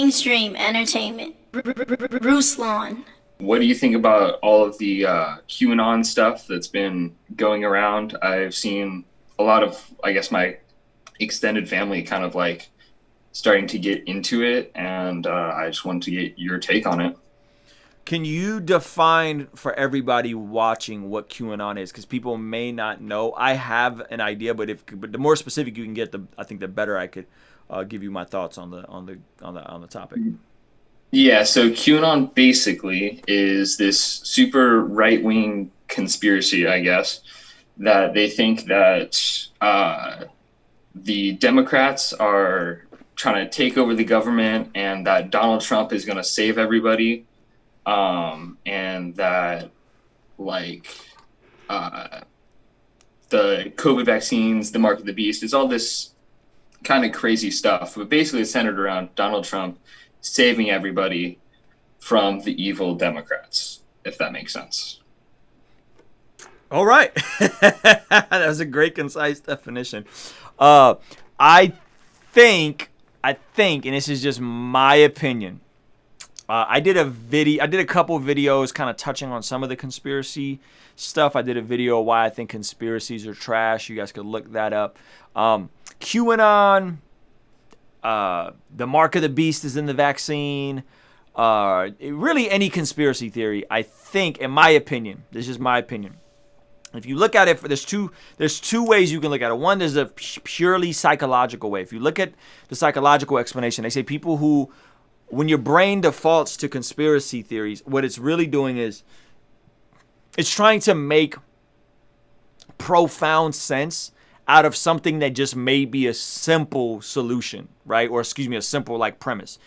Mainstream entertainment. Ruslan. What do you think about all of the QAnon stuff that's been going around? I've seen a lot of, I guess, my extended family kind of like starting to get into it, and I just wanted to get your take on it. Can you define for everybody watching what QAnon is? Because people may not know. I have an idea, but the more specific you can get, I think the better I could give you my thoughts on the topic. Yeah, so QAnon basically is this super right-wing conspiracy, I guess, that they think that the Democrats are trying to take over the government and that Donald Trump is going to save everybody, and that, like, the COVID vaccines, the mark of the beast, it's all this kind of crazy stuff. But basically it's centered around Donald Trump saving everybody from the evil Democrats, if that makes sense. All right. That was a great, concise definition. I think, and this is just my opinion, I did a couple of videos kind of touching on some of the conspiracy stuff. I did a video why I think conspiracies are trash. You guys could look that up. QAnon, the mark of the beast is in the vaccine. Really any conspiracy theory, I think, in my opinion, this is my opinion. If you look at it, there's two ways you can look at it. One, there's a purely psychological way. If you look at the psychological explanation, they say people who, when your brain defaults to conspiracy theories, what it's really doing is it's trying to make profound sense out of something that just may be a simple solution, right? Or excuse me, a simple like premise.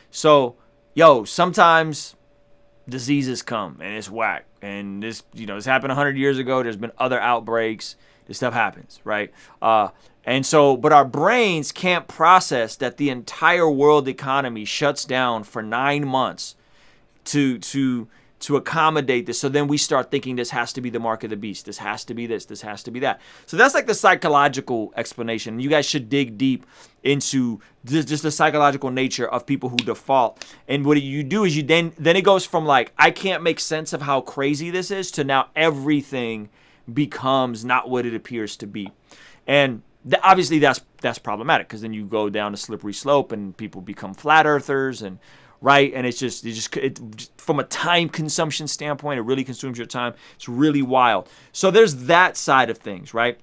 So, sometimes diseases come and it's whack. And this happened 100 years ago. There's been other outbreaks. This stuff happens, right? But our brains can't process that the entire world economy shuts down for 9 months to accommodate this. So then we start thinking this has to be the mark of the beast. This has to be this. This has to be that. So that's like the psychological explanation. You guys should dig deep into just the psychological nature of people who default. And what you do is then it goes from like, I can't make sense of how crazy this is, to now everything becomes not what it appears to be. And obviously that's problematic, because then you go down a slippery slope and people become flat earthers, and right, and it's from a time consumption standpoint, it really consumes your time. It's really wild. So there's that side of things, right?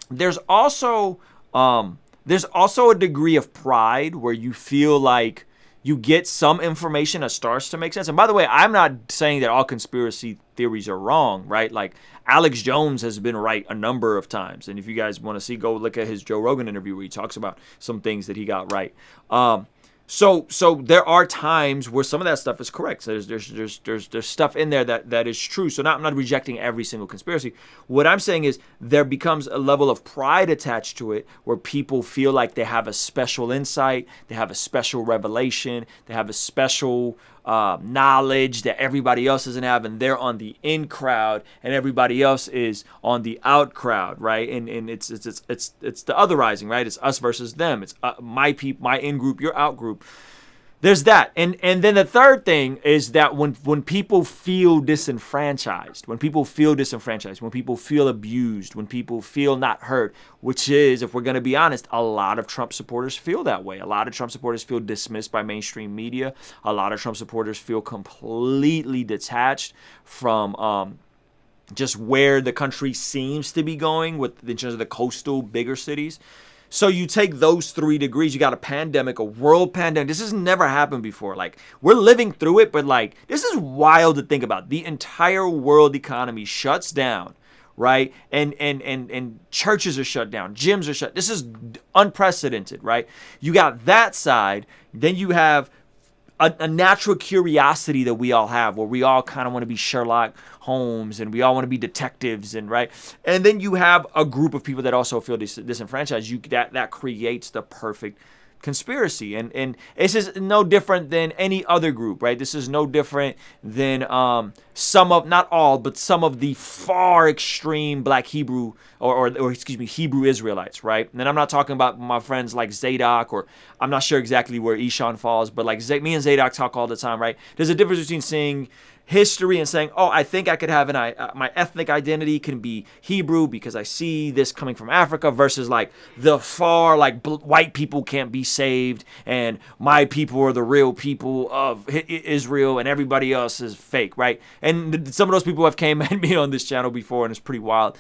There's also a degree of pride where you feel like you get some information that starts to make sense. And by the way, I'm not saying that all conspiracy theories are wrong, right? Like Alex Jones has been right a number of times. And if you guys want to see, go look at his Joe Rogan interview where he talks about some things that he got right. So there are times where some of that stuff is correct. So there's stuff in there that is true. So I'm not rejecting every single conspiracy. What I'm saying is there becomes a level of pride attached to it, where people feel like they have a special insight, they have a special revelation, they have a special knowledge that everybody else doesn't have, and they're on the in crowd and everybody else is on the out crowd, right? And it's the otherizing, right? It's us versus them. It's my in group, your out group. There's that. And then the third thing is that when people feel disenfranchised, when people feel abused, when people feel not heard, which is, if we're going to be honest, a lot of Trump supporters feel that way. A lot of Trump supporters feel dismissed by mainstream media. A lot of Trump supporters feel completely detached from just where the country seems to be going in terms of the coastal bigger cities. So you take those 3 degrees, you got a pandemic, a world pandemic. This has never happened before. Like, we're living through it, but like, this is wild to think about. The entire world economy shuts down, right? And churches are shut down, gyms are shut. This is unprecedented, right? You got that side. Then you have a natural curiosity that we all have, where we all kind of want to be Sherlock Holmes and we all want to be detectives, and right. And then you have a group of people that also feel disenfranchised. That creates the perfect conspiracy, and this is no different than any other group, right? This is no different than some of, not all, but some of the far extreme black Hebrew or excuse me, Hebrew Israelites, right? And I'm not talking about my friends like Zadok, or I'm not sure exactly where Eshan falls, but like me and Zadok talk all the time, right? There's a difference between seeing history and saying, oh, I think I could have my ethnic identity can be Hebrew because I see this coming from Africa, versus like the far, like white people can't be saved and my people are the real people of Israel and everybody else is fake, right? And some of those people have came at me on this channel before, and it's pretty wild.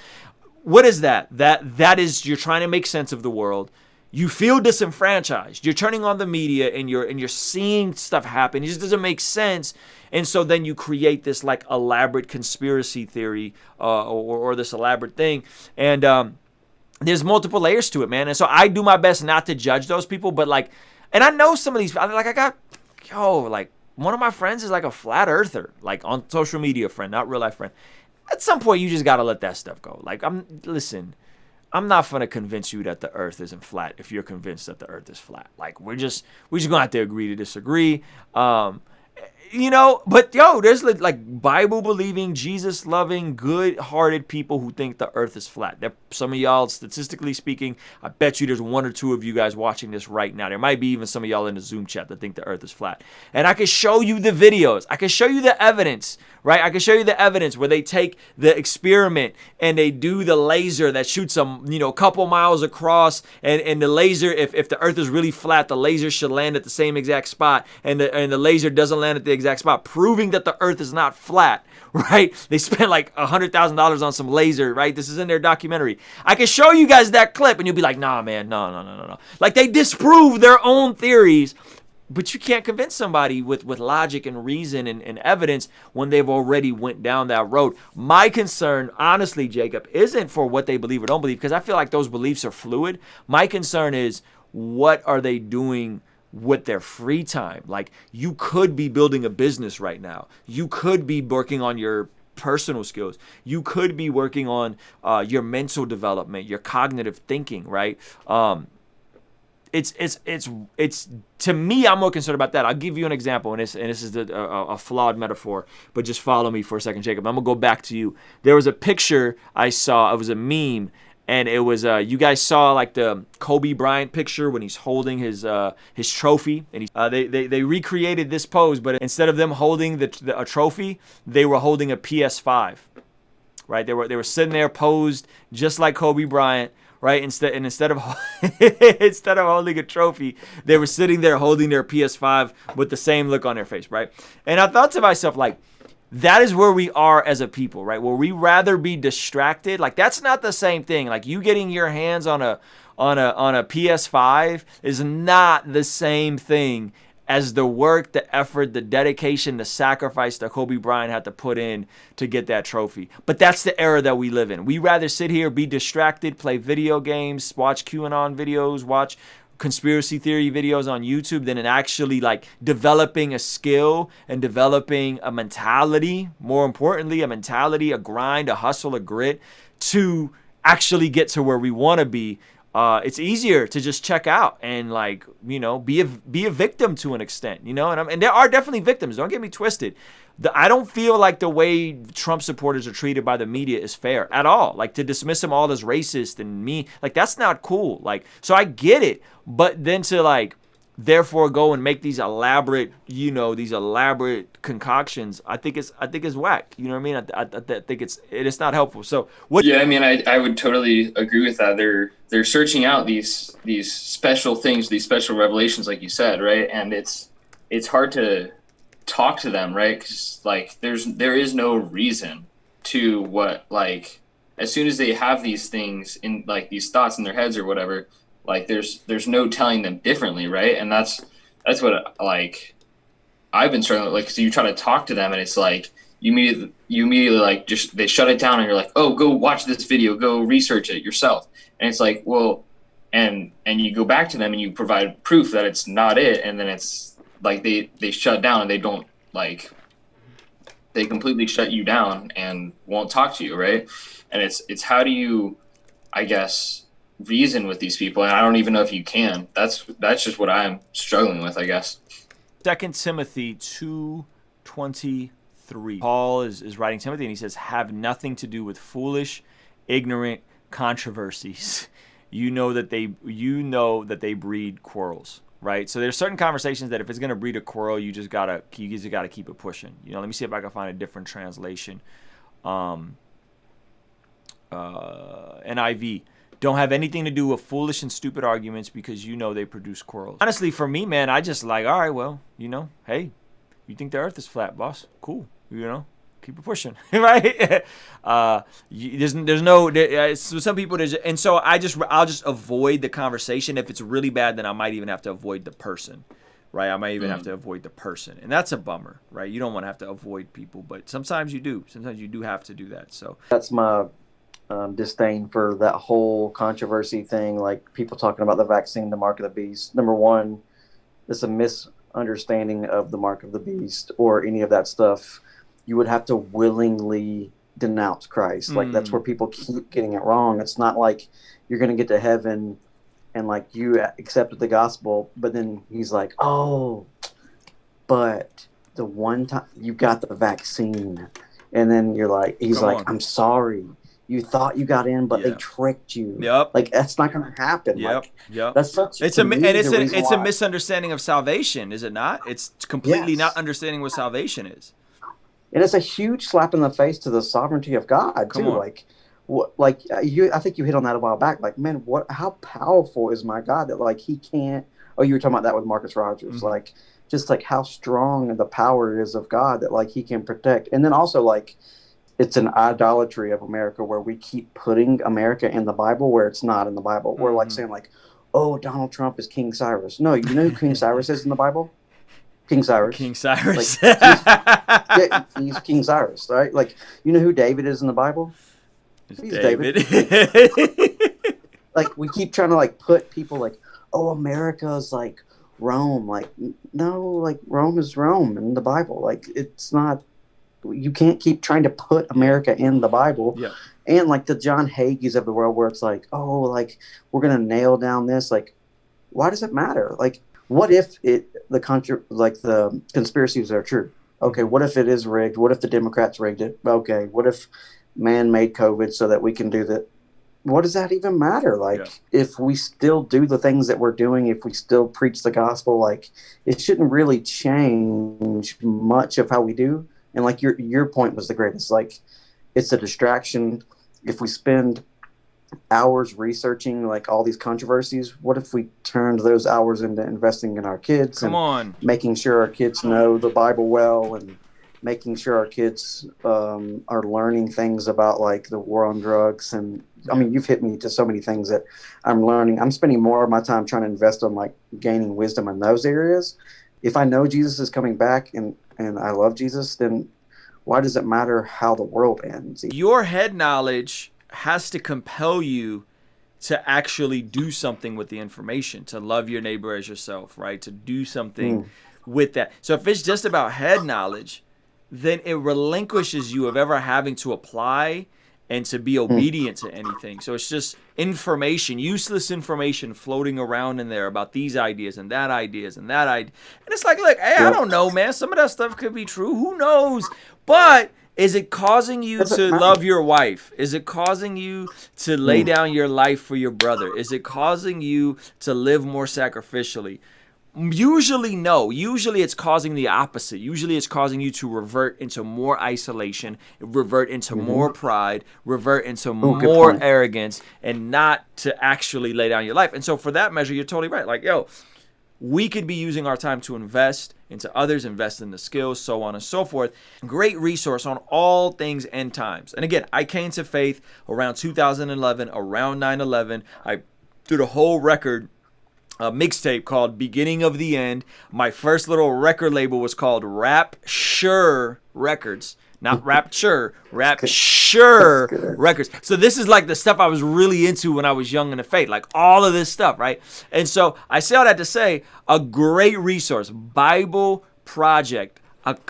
What is that? That is, you're trying to make sense of the world. You feel disenfranchised. You're turning on the media and you're seeing stuff happen. It just doesn't make sense. And so then you create this like elaborate conspiracy theory or this elaborate thing. And there's multiple layers to it, man. And so I do my best not to judge those people. But like, and I know some of these, like like one of my friends is like a flat earther, like on social media friend, not real life friend. At some point, you just got to let that stuff go. Like, listen, I'm not going to convince you that the earth isn't flat if you're convinced that the earth is flat. Like, we're just going to have to agree to disagree. You know, but yo, there's like Bible believing, Jesus loving, good hearted people who think the earth is flat. Some of y'all, statistically speaking, I bet you there's one or two of you guys watching this right now. There might be even some of y'all in the Zoom chat that think the earth is flat. And I can show you the videos. I can show you the evidence, right? I can show you the evidence where they take the experiment and they do the laser that shoots a couple miles across, and the laser, if the earth is really flat, the laser should land at the same exact spot, and the laser doesn't land at the exact spot, proving that the earth is not flat, right? They spent like $100,000 on some laser, right? This is in their documentary. I can show you guys that clip and you'll be like, nah, man, no. Like, they disprove their own theories, but you can't convince somebody with logic and reason and evidence when they've already went down that road. My concern, honestly, Jacob, isn't for what they believe or don't believe, because I feel like those beliefs are fluid. My concern is, what are they doing with their free time? Like, you could be building a business right now. You could be working on your personal skills. You could be working on your mental development, your cognitive thinking, right? It's to me, I'm more concerned about that. I'll give you an example, and this is a flawed metaphor, but just follow me for a second, Jacob. I'm gonna go back to you. There was a picture I saw. It was a meme. And it was, you guys saw like the Kobe Bryant picture when he's holding his trophy, and they recreated this pose, but instead of them holding a trophy, they were holding a PS5, right? They were sitting there posed just like Kobe Bryant, right? Instead of instead of holding a trophy, they were sitting there holding their PS5 with the same look on their face, right? And I thought to myself, like, that is where we are as a people, right? Where we rather be distracted. Like, that's not the same thing. Like, you getting your hands on a PS5 is not the same thing as the work, the effort, the dedication, the sacrifice that Kobe Bryant had to put in to get that trophy. But that's the era that we live in. We rather sit here, be distracted, play video games, watch QAnon videos, watch conspiracy theory videos on YouTube than in actually like developing a skill and developing a mentality. More importantly, a mentality, a grind, a hustle, a grit to actually get to where we want to be. It's easier to just check out and, like, be a victim to an extent, and there are definitely victims. Don't get me twisted. I don't feel like the way Trump supporters are treated by the media is fair at all. Like, to dismiss them all as racist and mean, like, that's not cool. Like, so I get it, but then to like therefore go and make these elaborate concoctions, I think it's whack. You know what I mean? I think it's not helpful. So what? Yeah, I mean, I would totally agree with that. They're searching out these special things, these special revelations, like you said, right? And it's hard to talk to them, right? Because like there is no reason to what, like, as soon as they have these things in, like, these thoughts in their heads or whatever, like there's no telling them differently, right? And that's what, like, I've been struggling with. Like, so you try to talk to them and it's like you immediately like just they shut it down and you're like, oh, go watch this video, go research it yourself. And it's like, well, and you go back to them and you provide proof that it's not it, and then it's like they shut down and they don't, like, they completely shut you down and won't talk to you, right? And it's how do you, I guess, reason with these people? And I don't even know if you can. That's just what I'm struggling with, I guess. 2 Timothy 2:23. 3. Paul is writing Timothy, and he says, have nothing to do with foolish, ignorant controversies. You know that they breed quarrels, right? So there's certain conversations that if it's going to breed a quarrel, you just gotta keep it pushing. Let me see if I can find a different translation. NIV. Don't have anything to do with foolish and stupid arguments because they produce quarrels. Honestly, for me, man, I just like, all right, well, hey, you think the earth is flat, boss? Cool. Keep it pushing, right? So some people, and so I'll just avoid the conversation. If it's really bad, then I might even have to avoid the person, right? I might even have to avoid the person, and that's a bummer, right? You don't want to have to avoid people, but sometimes you do. Sometimes you do have to do that. So that's my disdain for that whole controversy thing, like people talking about the vaccine, the mark of the beast. Number one, it's a misunderstanding of the mark of the beast or any of that stuff. You would have to willingly denounce Christ. Like that's where people keep getting it wrong. It's not like you're going to get to heaven and like you accepted the gospel, but then he's like, oh, but the one time you got the vaccine, and then you're like, he's like, I'm sorry. You thought you got in, but they tricked you. Yep. Like that's not going to happen. Yep. Like, that's such. It's a misunderstanding of salvation, is it not? It's completely not understanding what salvation is. And it's a huge slap in the face to the sovereignty of God too. Like, what? Like I think you hit on that a while back. Like, man, how powerful is my God that like he can't? Oh, you were talking about that with Marcus Rogers. Mm-hmm. Like, just like how strong the power is of God that like he can protect. And then also like, it's an idolatry of America where we keep putting America in the Bible where it's not in the Bible. We're like saying like, oh, Donald Trump is King Cyrus. No, you know who King Cyrus is in the Bible? King Cyrus. King Cyrus. Like, he's King Cyrus, right? Like, you know who David is in the Bible? He's David. Like, we keep trying to, like, put people like, oh, America's like Rome. Like, no, like, Rome is Rome in the Bible. Like, it's not, you can't keep trying to put America in the Bible. Yeah. And, like, the John Hagees of the world where it's like, oh, like, we're going to nail down this. Like, why does it matter? Like, what if the conspiracies are true? Okay, what if it is rigged? What if the Democrats rigged it? Okay, what if man made COVID so that we can do that? What does that even matter? Like, if we still do the things that we're doing, if we still preach the gospel, like, it shouldn't really change much of how we do. And like your point was the greatest. Like, it's a distraction. If we spend hours researching like all these controversies, what if we turned those hours into investing in our kids making sure our kids know the Bible well and making sure our kids are learning things about like the war on drugs. And I mean, you've hit me to so many things that I'm learning. I'm spending more of my time trying to invest on like gaining wisdom in those areas. If I know Jesus is coming back and I love Jesus, then why does it matter how the world ends? Your head knowledge has to compel you to actually do something with the information, to love your neighbor as yourself, right? To do something with that. So if it's just about head knowledge, then it relinquishes you of ever having to apply and to be obedient to anything. So it's just information, useless information floating around in there about these ideas and that ideas and that idea. And it's like, look, hey, I don't know, man. Some of that stuff could be true. Who knows? But is it causing you to love your wife? Is it causing you to lay down your life for your brother? Is it causing you to live more sacrificially? Usually, no. Usually it's causing the opposite. Usually it's causing you to revert into more isolation, revert into more pride, revert into more arrogance, and not to actually lay down your life. And so for that measure, you're totally right. Like, yo, we could be using our time to invest into others, invest in the skills, so on and so forth. Great resource on all things end times. And again, I came to faith around 2011, around 9/11. I did a whole record mixtape called Beginning of the End. My first little record label was called Rap Sure Records. Not Rapture, Rap Sure Records. So this is like the stuff I was really into when I was young in the faith, like all of this stuff, right? And so I say all that to say, a great resource, Bible Project.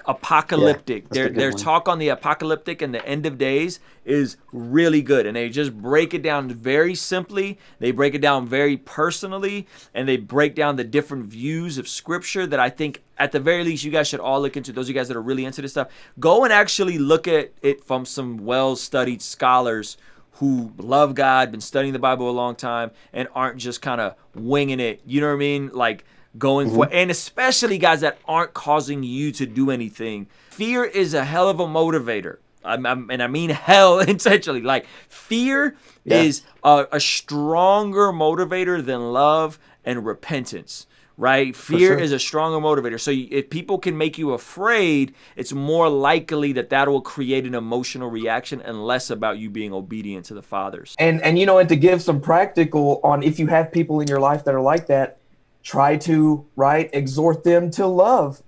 apocalyptic. Yeah, that's a good Their one. talk on the apocalyptic and the end of days is really good, and they just break it down very simply. They break it down very personally, and they break down the different views of scripture that I think at the very least you guys should all look into. Those of you guys that are really into this stuff, go and actually look at it from some well-studied scholars who love God, been studying the Bible a long time, and aren't just kind of winging it. You know what I mean? Like going for, and especially guys that aren't causing you to do anything. Fear is a hell of a motivator. And I mean hell intentionally. Like fear is a stronger motivator than love and repentance. Right? Fear is a stronger motivator. So if people can make you afraid, it's more likely that will create an emotional reaction and less about you being obedient to the fathers. And you know, and to give some practical on, if you have people in your life that are like that, try to exhort them to love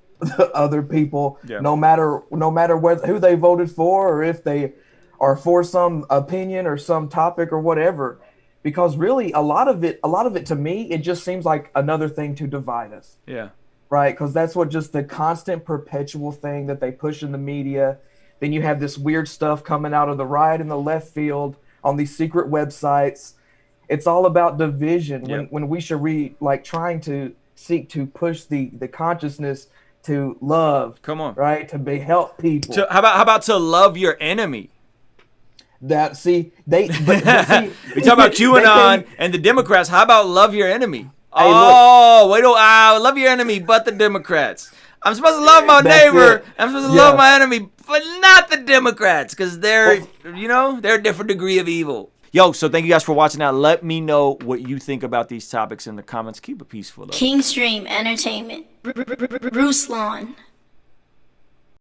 other people, no matter who they voted for, or if they are for some opinion or some topic or whatever. Because really, a lot of it to me, it just seems like another thing to divide us. Yeah. Right? Because that's what just the constant perpetual thing that they push in the media. Then you have this weird stuff coming out of the right and the left field on these secret websites. It's all about division when we should trying to seek to push the consciousness to love. Come on. Right? To help people. How about to love your enemy? That see they see, we talk about QAnon and the Democrats. How about love your enemy? Hey, love your enemy, but the Democrats. I'm supposed to love my neighbor. I'm supposed to love my enemy, but not the Democrats, because they're they're a different degree of evil. Yo, so thank you guys for watching. Now, let me know what you think about these topics in the comments. Keep it peaceful, though. King Stream Entertainment. Ruslan.